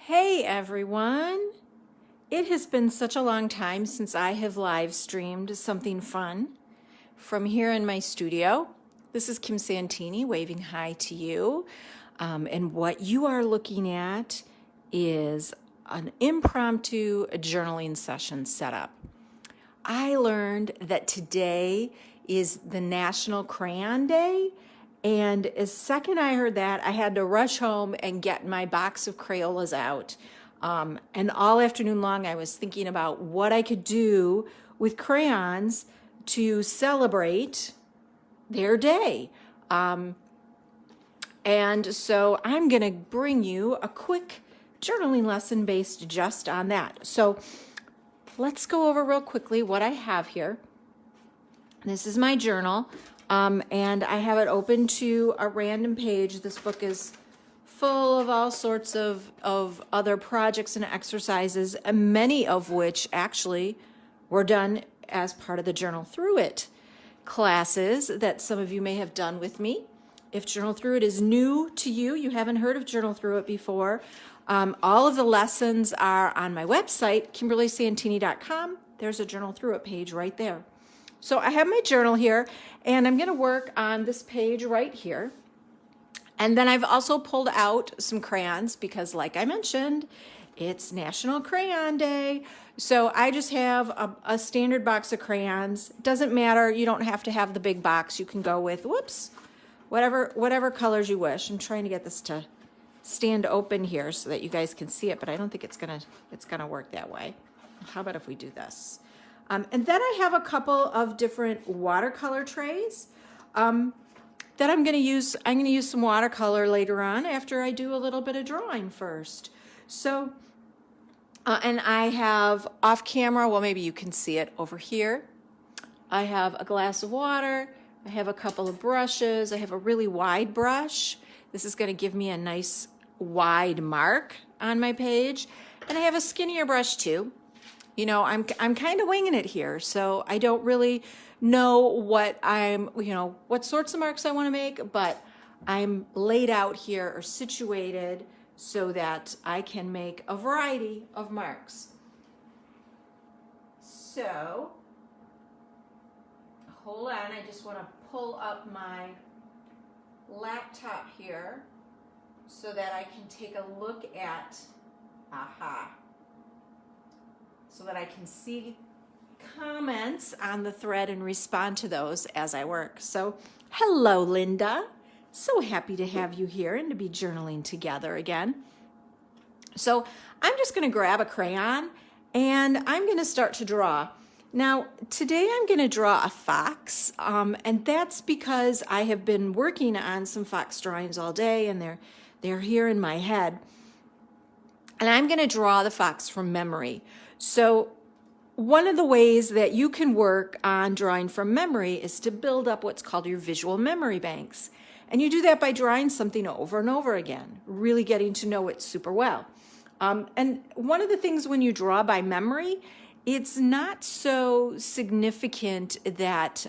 Hey everyone! It has been such a long time since I have live streamed something fun from here in my studio. This is Kim Santini waving hi to you. And what you are looking at is an impromptu journaling session setup. I learned that today is the National Crayon Day. And as second I heard that, I had to rush home and get my box of Crayolas out. And all afternoon long, I was thinking about what I could do with crayons to celebrate their day. And so I'm going to bring you a quick journaling lesson based just on that. So let's go over real quickly what I have here. This is my journal. And I have it open to a random page. This book is full of all sorts of other projects and exercises, many of which actually were done as part of the Journal Through It classes that some of you may have done with me. If Journal Through It is new to you, you haven't heard of Journal Through It before, all of the lessons are on my website, KimberlySantini.com. There's a Journal Through It page right there. So I have my journal here, and I'm going to work on this page right here. And then I've also pulled out some crayons because, like I mentioned, it's National Crayon Day. So I just have a standard box of crayons. Doesn't matter. You don't have to have the big box. You can go with, whatever colors you wish. I'm trying to get this to stand open here so that you guys can see it, but I don't think it's gonna work that way. How about if we do this? And then I have a couple of different watercolor trays that I'm going to use. I'm going to use some watercolor later on after I do a little bit of drawing first. So, and I have off camera, well, maybe you can see it over here. I have a glass of water. I have a couple of brushes. I have a really wide brush. This is going to give me a nice wide mark on my page. And I have a skinnier brush too. You know, I'm kind of winging it here, so I don't really know what what sorts of marks I want to make, but I'm laid out here or situated so that I can make a variety of marks. So, hold on, I just want to pull up my laptop here so that I can take a look at, so that I can see comments on the thread and respond to those as I work. So, hello, Linda. So happy to have you here and to be journaling together again. So, I'm just going to grab a crayon and I'm going to start to draw. Now, today I'm going to draw a fox, and that's because I have been working on some fox drawings all day, and they're here in my head. And I'm going to draw the fox from memory. So one of the ways that you can work on drawing from memory is to build up what's called your visual memory banks. And you do that by drawing something over and over again, really getting to know it super well. And one of the things when you draw by memory, it's not so significant that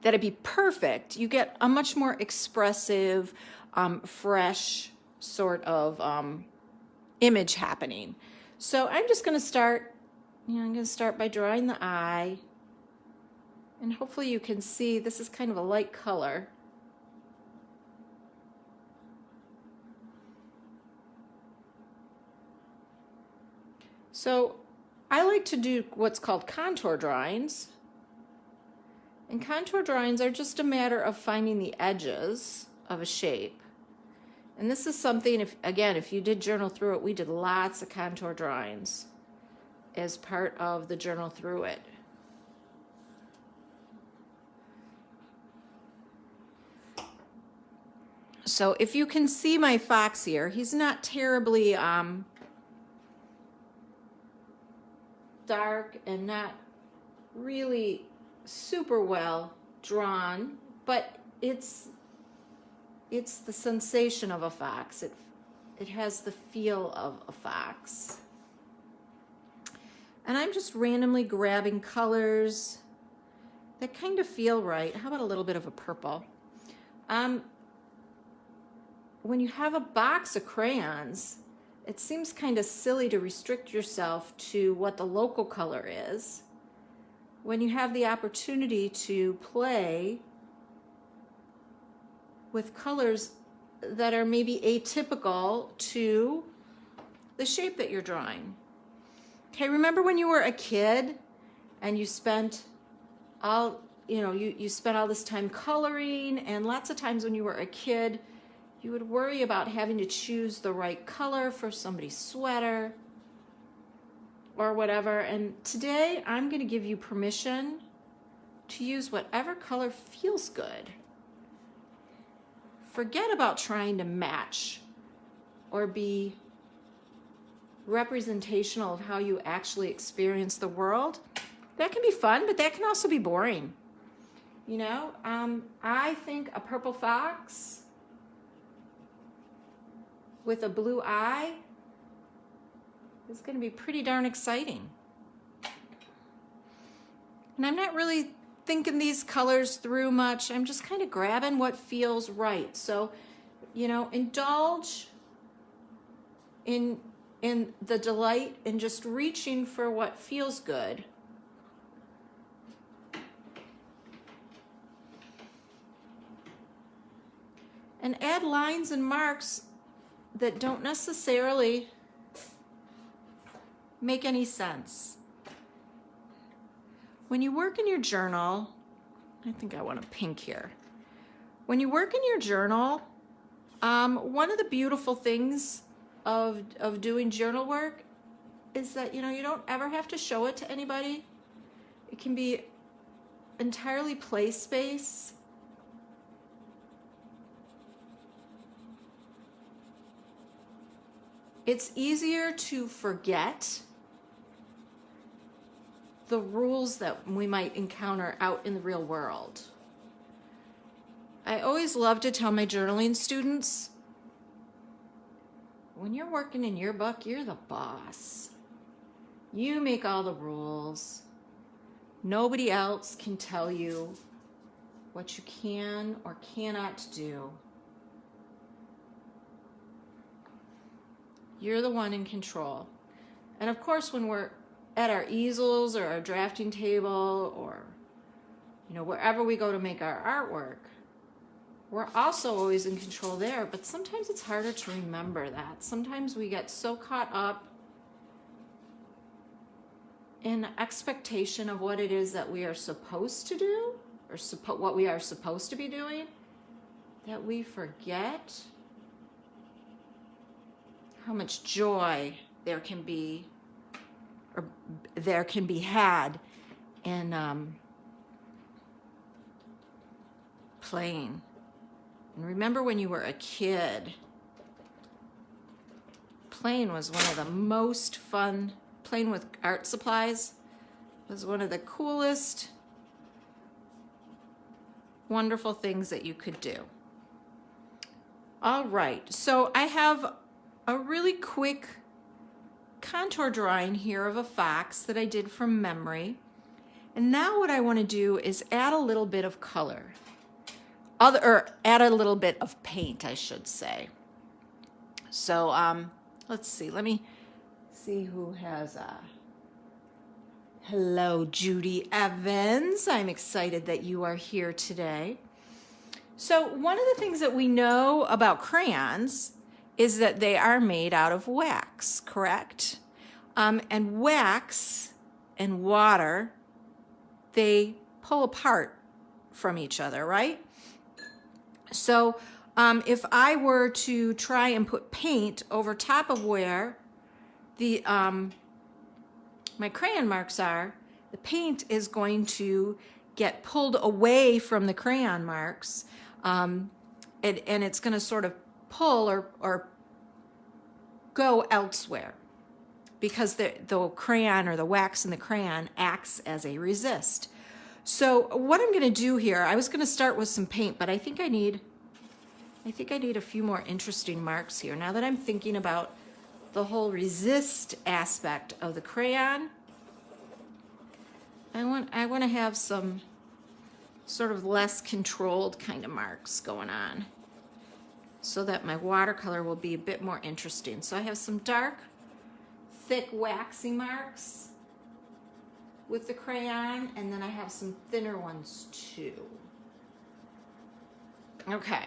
it be perfect. You get a much more expressive, fresh sort of image happening. So I'm just going to start, I'm going to start by drawing the eye. And hopefully you can see this is kind of a light color. So I like to do what's called contour drawings. And contour drawings are just a matter of finding the edges of a shape. And this is something, if you did Journal Through It, we did lots of contour drawings as part of the Journal Through It. So if you can see my fox here, he's not terribly dark and not really super well drawn, but it's the sensation of a fox. It has the feel of a fox. And I'm just randomly grabbing colors that kind of feel right. How about a little bit of a purple? when you have a box of crayons, it seems kind of silly to restrict yourself to what the local color is when you have the opportunity to play with colors that are maybe atypical to the shape that you're drawing. Okay, remember when you were a kid and you spent all, you spent all this time coloring, and lots of times when you were a kid, you would worry about having to choose the right color for somebody's sweater or whatever. And today I'm going to give you permission to use whatever color feels good. Forget about trying to match or be representational of how you actually experience the world. That can be fun, but that can also be boring. I think a purple fox with a blue eye is going to be pretty darn exciting. And I'm not really thinking these colors through much. I'm just kind of grabbing what feels right. So, indulge in the delight and just reaching for what feels good. And add lines and marks that don't necessarily make any sense. When you work in your journal, I think I want a pink here. When you work in your journal, one of the beautiful things of doing journal work is that, you don't ever have to show it to anybody. It can be entirely play space. It's easier to forget the rules that we might encounter out in the real world. I always love to tell my journaling students, when you're working in your book, you're the boss. You make all the rules. Nobody else can tell you what you can or cannot do. You're the one in control. And of course, when we're at our easels or our drafting table or, wherever we go to make our artwork, we're also always in control there. But sometimes it's harder to remember that. Sometimes we get so caught up in expectation of what it is that we are supposed to do or what we are supposed to be doing that we forget how much joy there can be, or there can be had in playing. And remember when you were a kid, playing was one of the most fun, playing with art supplies was one of the coolest, wonderful things that you could do. All right, so I have a really quick contour drawing here of a fox that I did from memory. And now what I want to do is add a little bit of color. Or add a little bit of paint, I should say. So let's see. Let me see who has hello, Judy Evans. I'm excited that you are here today. So one of the things that we know about crayons is that they are made out of wax, correct? And wax and water, they pull apart from each other, right? So if I were to try and put paint over top of where the my crayon marks are, the paint is going to get pulled away from the crayon marks, and it's going to sort of pull or go elsewhere because the crayon or the wax in the crayon acts as a resist. So what I'm going to do here, I was going to start with some paint, but I think I need a few more interesting marks here. Now that I'm thinking about the whole resist aspect of the crayon, I want to have some sort of less controlled kind of marks going on. so that my watercolor will be a bit more interesting. So I have some dark, thick, waxy marks with the crayon, and then I have some thinner ones too. Okay.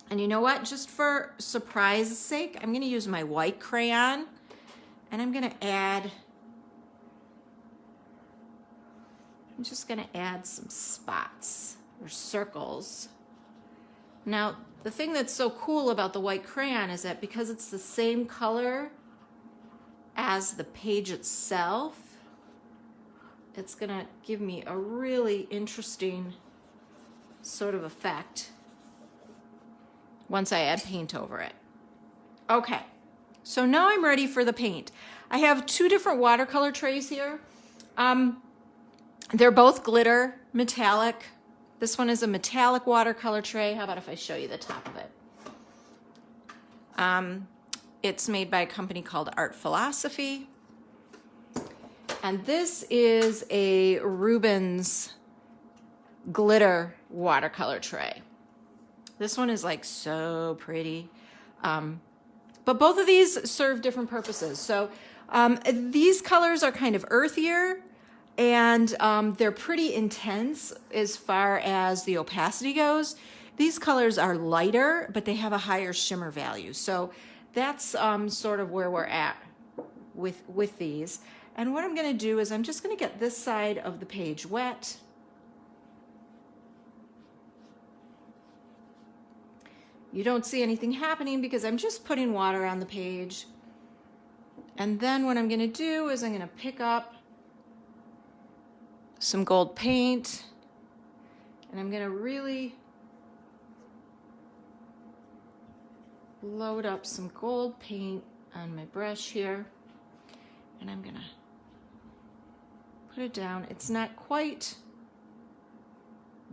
And you know what? Just for surprise's sake, I'm going to use my white crayon, and I'm just going to add some spots or circles. Now, the thing that's so cool about the white crayon is that because it's the same color as the page itself, it's going to give me a really interesting sort of effect once I add paint over it. Okay, so now I'm ready for the paint. I have two different watercolor trays here. They're both glitter, metallic. This one is a metallic watercolor tray. How about if I show you the top of it? It's made by a company called Art Philosophy. And this is a Rubens glitter watercolor tray. This one is like so pretty. But both of these serve different purposes. So these colors are kind of earthier, and they're pretty intense as far as the opacity goes. These colors are lighter, but they have a higher shimmer value. So that's sort of where we're at with these. And what I'm going to do is I'm just going to get this side of the page wet. You don't see anything happening because I'm just putting water on the page. And then what I'm going to do is I'm going to pick up some gold paint, and I'm going to really load up some gold paint on my brush here, and I'm going to put it down. It's not quite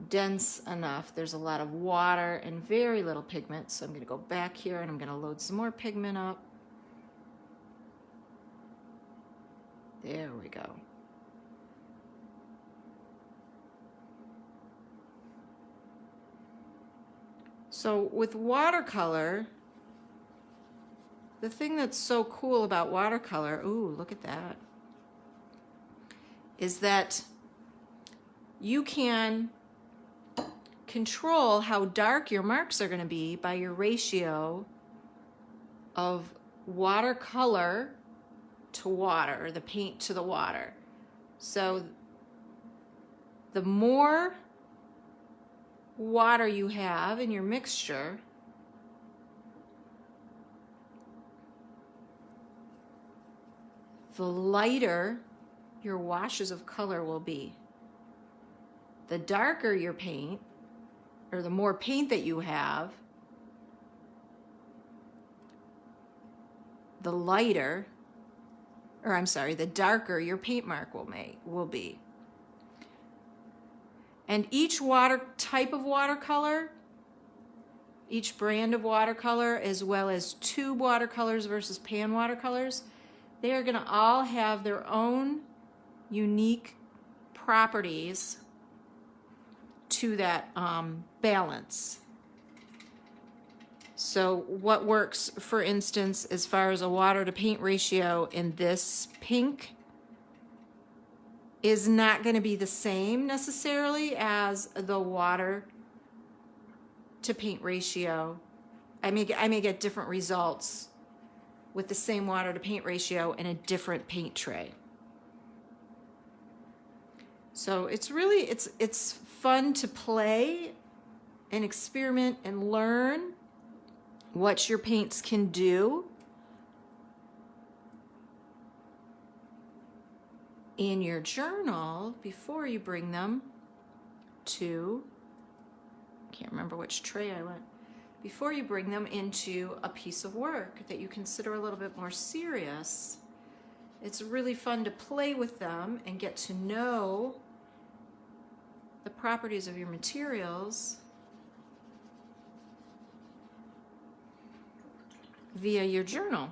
dense enough. There's a lot of water and very little pigment, so I'm going to go back here and I'm going to load some more pigment up. There we go. So with watercolor, the thing that's so cool about watercolor, ooh, look at that, is that you can control how dark your marks are going to be by your ratio of watercolor to water, or the paint to the water. So the more water you have in your mixture, the lighter your washes of color will be. The darker your paint, or the more paint that you have, the lighter, or I'm sorry, the darker your paint mark will be. And each type of watercolor, each brand of watercolor, as well as tube watercolors versus pan watercolors, they are going to all have their own unique properties to that balance. So what works, for instance, as far as a water to paint ratio in this pink is not going to be the same necessarily as the water to paint ratio. I may get different results with the same water to paint ratio in a different paint tray. So it's really, it's fun to play and experiment and learn what your paints can do in your journal before you bring them to, I can't remember which tray I went, before you bring them into a piece of work that you consider a little bit more serious. It's really fun to play with them and get to know the properties of your materials via your journal.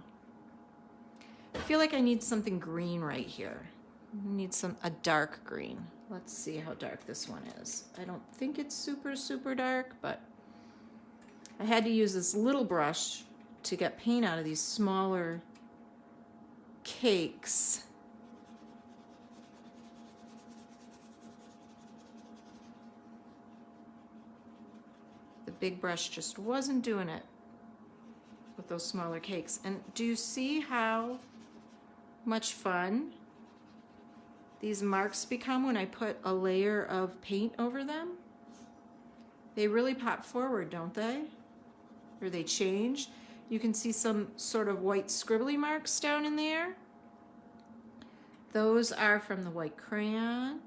I feel like I need something green right here. I need a dark green. Let's see how dark this one is. I don't think it's super, super dark, but I had to use this little brush to get paint out of these smaller cakes. The big brush just wasn't doing it with those smaller cakes. And do you see how much fun these marks become when I put a layer of paint over them? They really pop forward, don't they? Or they change. You can see some sort of white scribbly marks down in there. Those are from the white crayon.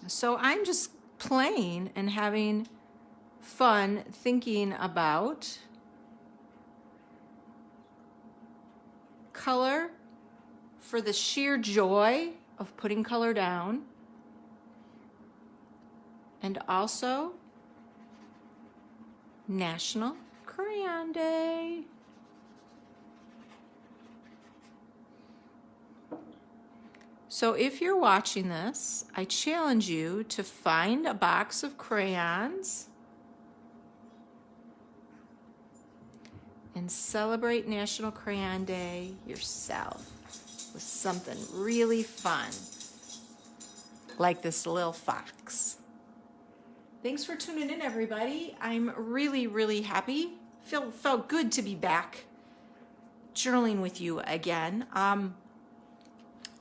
So I'm just playing and having fun thinking about color for the sheer joy of putting color down, and also National Crayon Day. So if you're watching this, I challenge you to find a box of crayons and celebrate National Crayon Day yourself with something really fun, like this little fox. Thanks for tuning in, everybody. I'm really, really happy. Felt good to be back journaling with you again.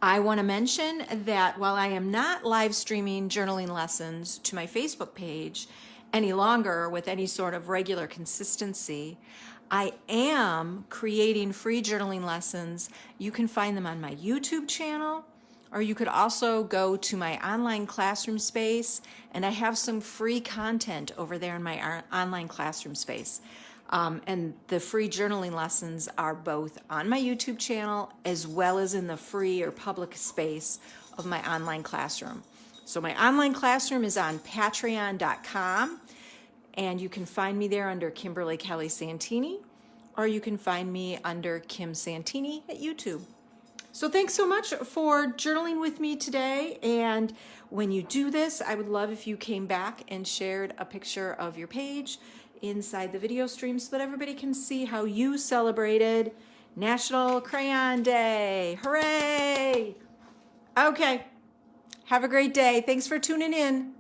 I want to mention that while I am not live streaming journaling lessons to my Facebook page any longer with any sort of regular consistency, I am creating free journaling lessons. You can find them on my YouTube channel, or you could also go to my online classroom space, and I have some free content over there in my online classroom space. And the free journaling lessons are both on my YouTube channel as well as in the free or public space of my online classroom. So my online classroom is on patreon.com, and you can find me there under Kimberly Kelly Santini, or you can find me under Kim Santini at YouTube. So thanks so much for journaling with me today. And when you do this, I would love if you came back and shared a picture of your page inside the video stream so that everybody can see how you celebrated National Crayon Day. Hooray! Okay, have a great day. Thanks for tuning in.